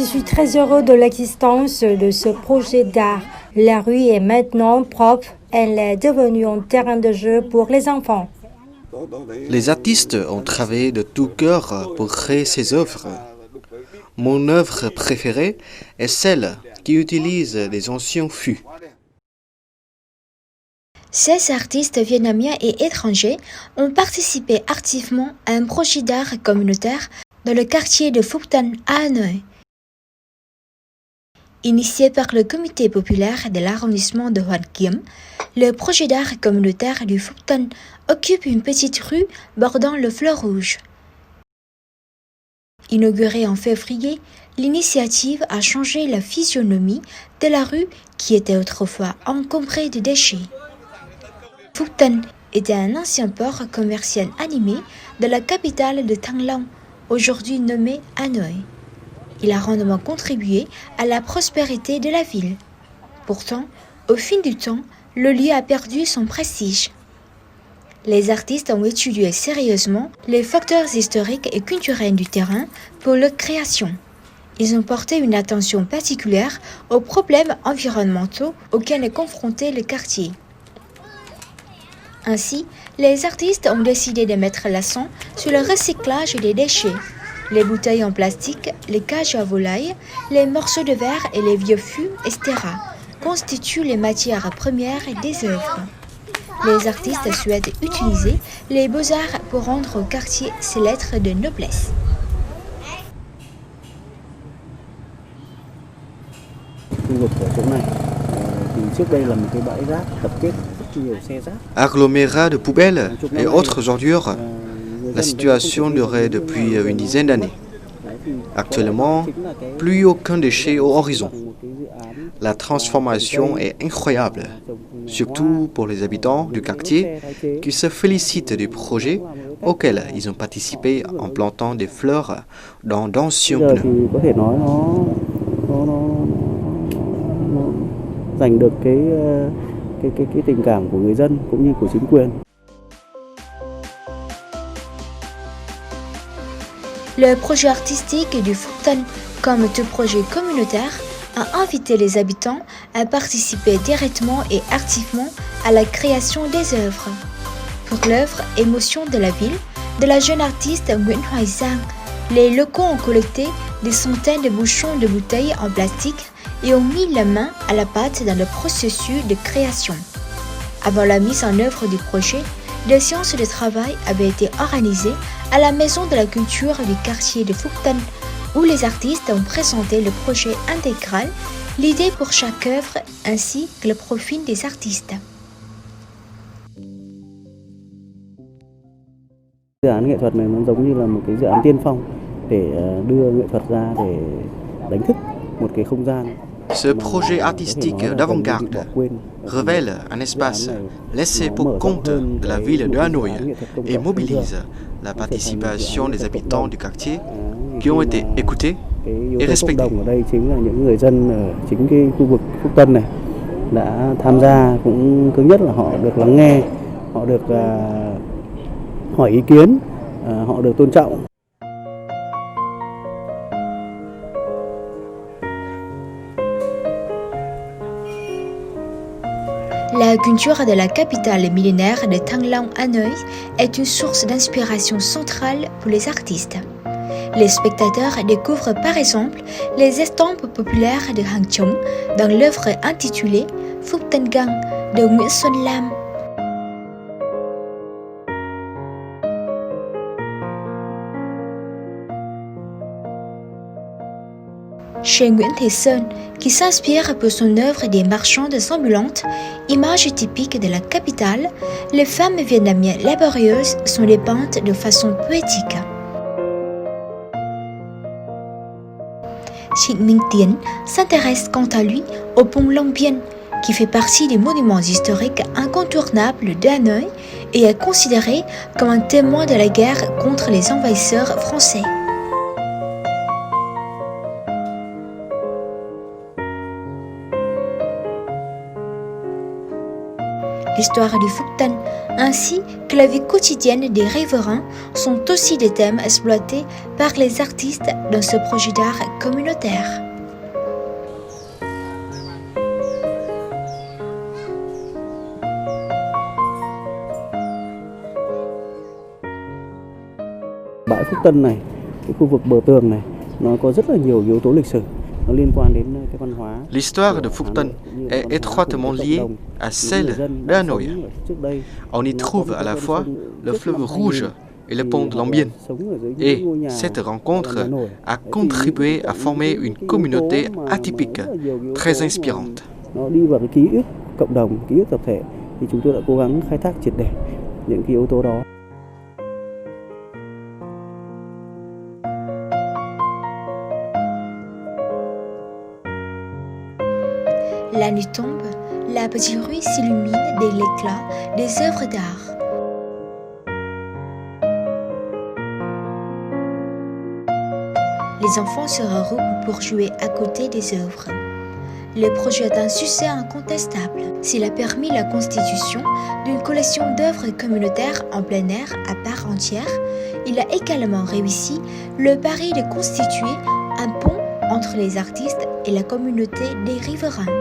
Je suis très heureux de l'existence de ce projet d'art. La rue est maintenant propre, elle est devenue un terrain de jeu pour les enfants. Les artistes ont travaillé de tout cœur pour créer ces œuvres. Mon œuvre préférée est celle qui utilise des anciens fûts. 16 artistes vietnamiens et étrangers ont participé activement à un projet d'art communautaire dans le quartier de Phúc Tân à Hanoï. Initié par le comité populaire de l'arrondissement de Hoàn Kiếm, le projet d'art communautaire du Phúc Tân occupe une petite rue bordant le fleuve Rouge. Inaugurée en février, l'initiative a changé la physionomie de la rue qui était autrefois encombrée de déchets. Phúc Tân était un ancien port commercial animé de la capitale de Thăng Long, aujourd'hui nommée Hanoï. Il a rondement contribué à la prospérité de la ville. Pourtant, au fil du temps, le lieu a perdu son prestige. Les artistes ont étudié sérieusement les facteurs historiques et culturels du terrain pour leur création. Ils ont porté une attention particulière aux problèmes environnementaux auxquels est confronté le quartier. Ainsi, les artistes ont décidé de mettre l'accent sur le recyclage des déchets. Les bouteilles en plastique, les cages à volailles, les morceaux de verre et les vieux fûts, etc. constituent les matières premières des œuvres. Les artistes souhaitent utiliser les beaux-arts pour rendre au quartier ses lettres de noblesse. Agglomérat de poubelles et autres ordures, la situation durait depuis une dizaine d'années. Actuellement, plus aucun déchet au horizon. La transformation est incroyable, surtout pour les habitants du quartier qui se félicitent du projet auquel ils ont participé en plantant des fleurs dans d'anciens pneus. Giành được cái tình cảm của người dân cũng như của chính quyền. Le projet artistique du Phúc Tân, comme tout projet communautaire, a invité les habitants à participer directement et activement à la création des œuvres. Pour l'œuvre Émotion de la ville, de la jeune artiste Nguyễn Hoài Giang, les locaux ont collecté des centaines de bouchons de bouteilles en plastique et ont mis la main à la pâte dans le processus de création. Avant la mise en œuvre du projet, des séances de travail avaient été organisées à la Maison de la Culture du quartier de Phúc Tân, où les artistes ont présenté le projet intégral, l'idée pour chaque œuvre ainsi que le profil des artistes. Dự án nghệ thuật này nó giống như là một cái dự án tiên phong để đưa nghệ thuật ra để đánh thức một cái không gian. Ce projet artistique d'avant-garde révèle un espace laissé pour compte de la ville de Hanoï et mobilise la participation des habitants du quartier qui ont été écoutés et respectés. Ở đây chính là những người dân ở chính cái khu vực Phúc Tân này đã tham gia, cũng thứ nhất là họ được lắng nghe, họ được hỏi ý kiến, họ được tôn trọng. La culture de la capitale millénaire de Thăng Long, Hanoï, est une source d'inspiration centrale pour les artistes. Les spectateurs découvrent par exemple les estampes populaires de Hang Chong dans l'œuvre intitulée Phúc Tân Gang de Nguyễn Xuân Lam. Chez Nguyễn Thế Sơn, qui s'inspire pour son œuvre des marchandes ambulantes, image typique de la capitale, les femmes vietnamiennes laborieuses sont dépeintes de façon poétique. Trịnh Minh Tiến s'intéresse quant à lui au pont Long Biên, qui fait partie des monuments historiques incontournables de Hanoï et est considéré comme un témoin de la guerre contre les envahisseurs français. l'histoire du Phuc Tân, ainsi que la vie quotidienne des riverains sont aussi des thèmes exploités par les artistes dans ce projet d'art communautaire. Bãi Phúc Tân này, cái khu vực bờ tường này, nó có rất là nhiều yếu tố lịch sử. L'histoire de Phuc Tân est étroitement liée à celle de Hanoï. On y trouve à la fois le fleuve Rouge et le pont de Long Biên. Et cette rencontre a contribué à former une communauté atypique, très inspirante. Nó đi vào cái ký ức cộng đồng, ký ức tập thể, thì chúng tôi đã cố gắng khai thác triệt để những cái yếu tố đó. La nuit tombe, la petite rue s'illumine de l'éclat des œuvres d'art. Les enfants se regroupent pour jouer à côté des œuvres. Le projet est un succès incontestable. S'il a permis la constitution d'une collection d'œuvres communautaires en plein air à part entière, il a également réussi le pari de constituer un pont entre les artistes et la communauté des riverains.